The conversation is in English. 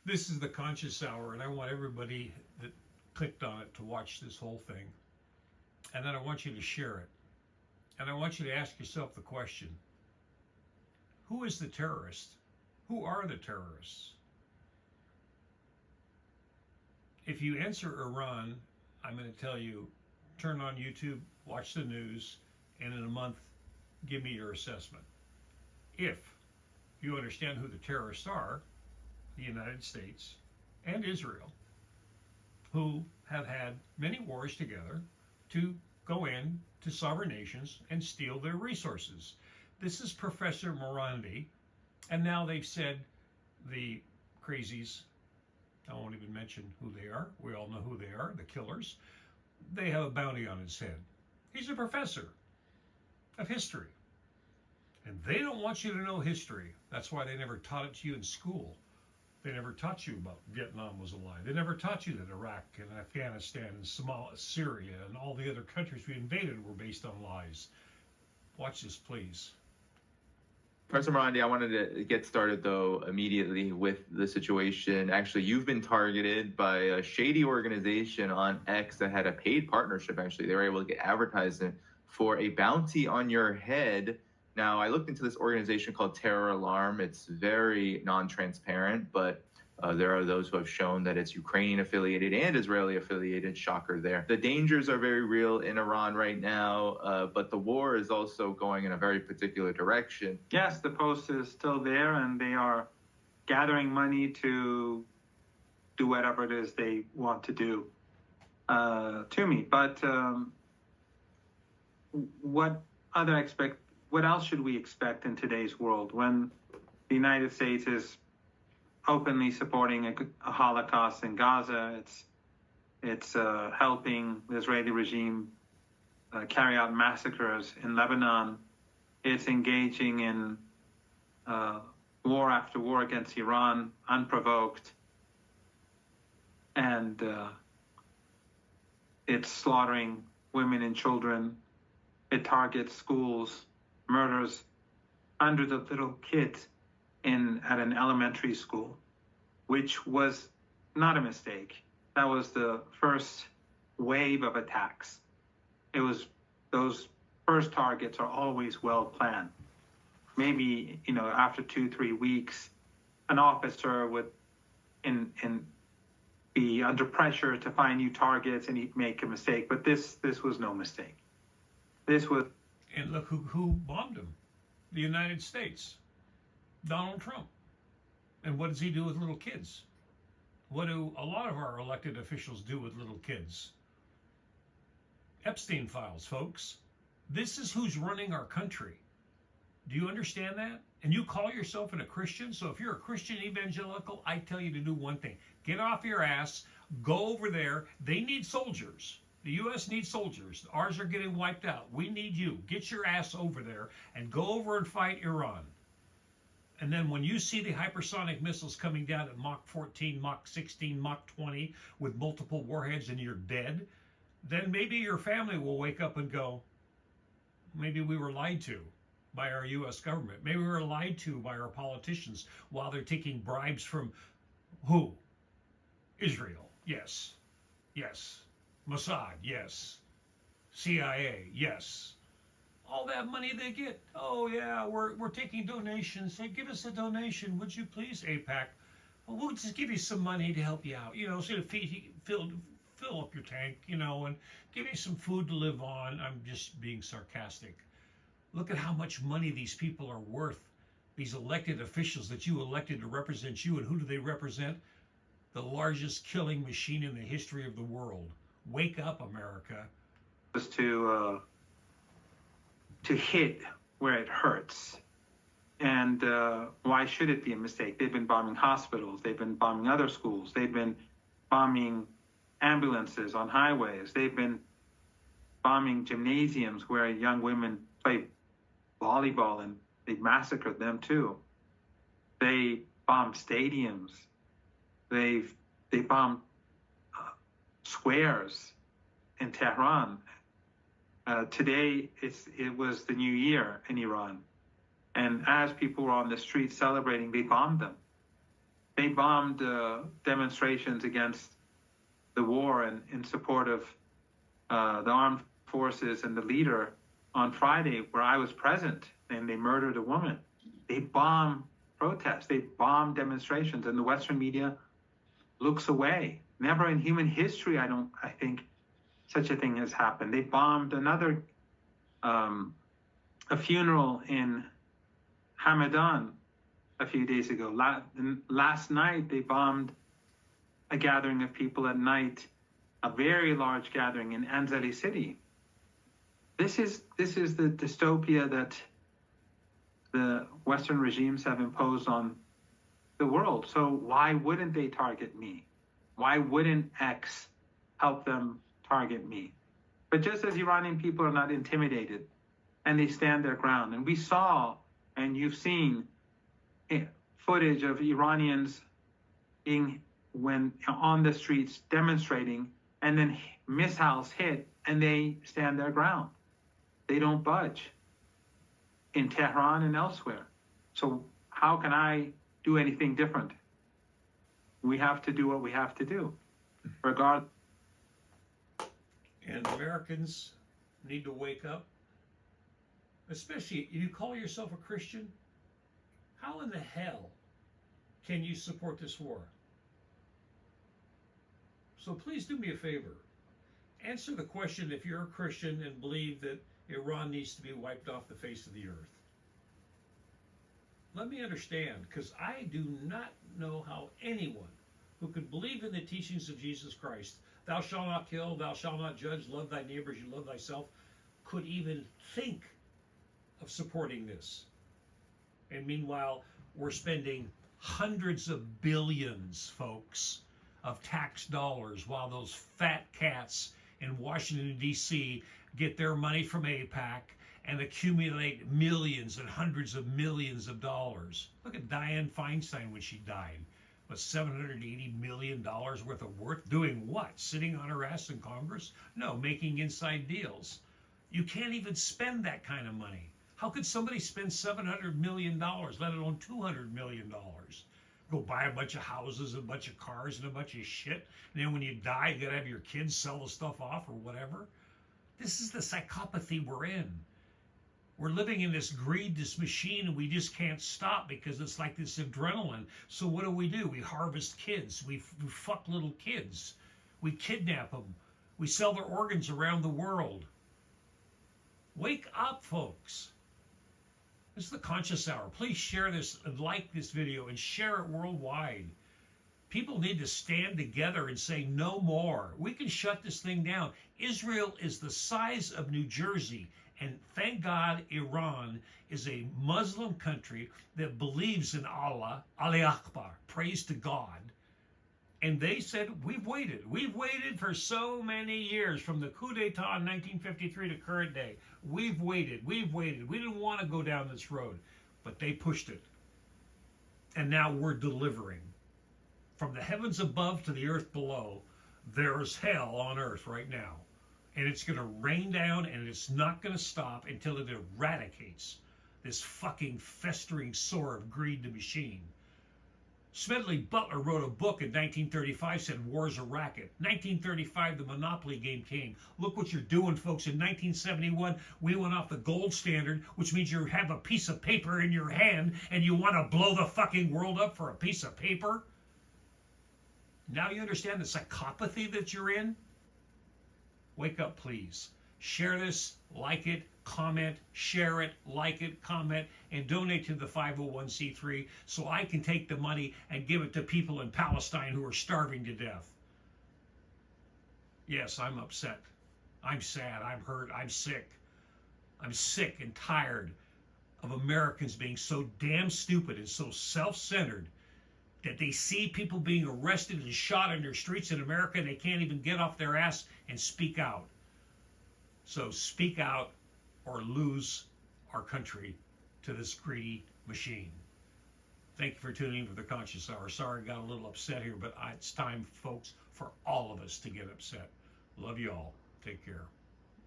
This is the Conscious Hour, and I want everybody that clicked on it to watch this whole thing. And then I want you to share it. And I want you to ask yourself the question, who is the terrorist? Who are the terrorists? If you answer Iran, I'm going to tell you, turn on YouTube, watch the news, and in a month, give me your assessment. If you understand who the terrorists are, the United States and Israel, who have had many wars together to go in to sovereign nations and steal their resources. This is Professor Morandi, and now they've said the crazies, I won't even mention who they are, we all know who they are, the killers, they have a bounty on his head. He's a professor of history, and they don't want you to know history. That's why they never taught it to you in school. They never taught you about Vietnam was a lie. They never taught you that Iraq and Afghanistan and Somalia, Syria and all the other countries we invaded were based on lies. Watch this, please. Professor Morandi, I wanted to get started, though, immediately with the situation. Actually, you've been targeted by a shady organization on X that had a paid partnership, actually. They were able to get advertisement for a bounty on your head. Now, I looked into this organization called Terror Alarm. It's very non-transparent, but there are those who have shown that it's Ukrainian-affiliated and Israeli-affiliated. Shocker there. The dangers are very real in Iran right now, but the war is also going in a very particular direction. Yes, the post is still there, and they are gathering money to do whatever it is they want to do to me. But what else should we expect in today's world when the United States is openly supporting a Holocaust in Gaza? It's helping the Israeli regime carry out massacres in Lebanon. It's engaging in war after war against Iran, unprovoked. And it's slaughtering women and children. It targets schools, murders hundreds of little kids at an elementary school, which was not a mistake. That was the first wave of attacks. Those first targets are always well planned. Maybe, after 2-3 weeks, an officer would be under pressure to find new targets and he'd make a mistake. But this was no mistake. And look who bombed him. The United States. Donald Trump. And what does he do with little kids? What do a lot of our elected officials do with little kids? Epstein files, folks. This is who's running our country. Do you understand that? And you call yourself a Christian? So if you're a Christian evangelical, I tell you to do one thing. Get off your ass. Go over there. They need soldiers. The U.S. needs soldiers. Ours are getting wiped out. We need you. Get your ass over there and go over and fight Iran. And then when you see the hypersonic missiles coming down at Mach 14, Mach 16, Mach 20 with multiple warheads and you're dead, then maybe your family will wake up and go, maybe we were lied to by our U.S. government. Maybe we were lied to by our politicians while they're taking bribes from who? Israel. Yes. Yes. Mossad, yes. CIA, yes. All that money they get, oh yeah, we're taking donations. Hey, give us a donation, would you please, AIPAC? Well, we'll just give you some money to help you out, so to fill up your tank, and give you some food to live on. I'm just being sarcastic. Look at how much money these people are worth, these elected officials that you elected to represent you, and who do they represent? The largest killing machine in the history of the world. Wake up, America. Was to hit where it hurts. And why should it be a mistake? They've been bombing hospitals. They've been bombing other schools. They've been bombing ambulances on highways. They've been bombing gymnasiums where young women play volleyball, and they massacred them too. They bombed stadiums. They bombed squares in Tehran. Today, it was the new year in Iran. And as people were on the street celebrating, they bombed them. They bombed demonstrations against the war and in support of the armed forces and the leader on Friday, where I was present, and they murdered a woman. They bomb protests, they bomb demonstrations, and the Western media looks away. Never in human history, I think such a thing has happened. They bombed another, a funeral in Hamadan a few days ago. Last night, they bombed a gathering of people at night, a very large gathering in Anzali City. This is the dystopia that the Western regimes have imposed on the world. So why wouldn't they target me? Why wouldn't X help them target me? But just as Iranian people are not intimidated and they stand their ground, and we saw, and you've seen footage of Iranians when on the streets demonstrating, and then missiles hit, and they stand their ground. They don't budge in Tehran and elsewhere. So how can I do anything different? We have to do what we have to do, regardless. And Americans need to wake up. Especially if you call yourself a Christian, how in the hell can you support this war? So please do me a favor. Answer the question if you're a Christian and believe that Iran needs to be wiped off the face of the earth. Let me understand, because I do not know how anyone who could believe in the teachings of Jesus Christ, thou shalt not kill, thou shalt not judge, love thy neighbors, you love thyself, could even think of supporting this. And meanwhile, we're spending hundreds of billions, folks, of tax dollars while those fat cats in Washington, D.C. get their money from AIPAC and accumulate millions and hundreds of millions of dollars. Look at Dianne Feinstein when she died. With $780 million worth doing what? Sitting on her ass in Congress? No, making inside deals. You can't even spend that kind of money. How could somebody spend $700 million, let alone $200 million? Go buy a bunch of houses, a bunch of cars, and a bunch of shit. And then when you die, you gotta have your kids sell the stuff off or whatever. This is the psychopathy we're in. We're living in this greed, this machine, and we just can't stop because it's like this adrenaline. So what do? We harvest kids. We fuck little kids. We kidnap them. We sell their organs around the world. Wake up, folks. This is the Conscious Hour. Please share this and like this video and share it worldwide. People need to stand together and say no more. We can shut this thing down. Israel is the size of New Jersey. And thank God Iran is a Muslim country that believes in Allah, Ali Akbar, praise to God. And they said, we've waited. We've waited for so many years, from the coup d'etat in 1953 to current day. We've waited. We've waited. We didn't want to go down this road, but they pushed it. And now we're delivering. From the heavens above to the earth below, there's hell on earth right now. And it's going to rain down, and it's not going to stop until it eradicates this fucking festering sore of greed the machine. Smedley Butler wrote a book in 1935, said war's a racket. 1935, the Monopoly game came. Look what you're doing, folks. In 1971, we went off the gold standard, which means you have a piece of paper in your hand and you want to blow the fucking world up for a piece of paper? Now you understand the psychopathy that you're in? Wake up, please. Share this, like it, comment, share it, like it, comment, and donate to the 501c3 so I can take the money and give it to people in Palestine who are starving to death. Yes, I'm upset. I'm sad. I'm hurt. I'm sick. I'm sick and tired of Americans being so damn stupid and so self-centered that they see people being arrested and shot in their streets in America and they can't even get off their ass and speak out. So speak out or lose our country to this greedy machine. Thank you for tuning in to the Conscious Hour. Sorry I got a little upset here, but it's time, folks, for all of us to get upset. Love you all. Take care.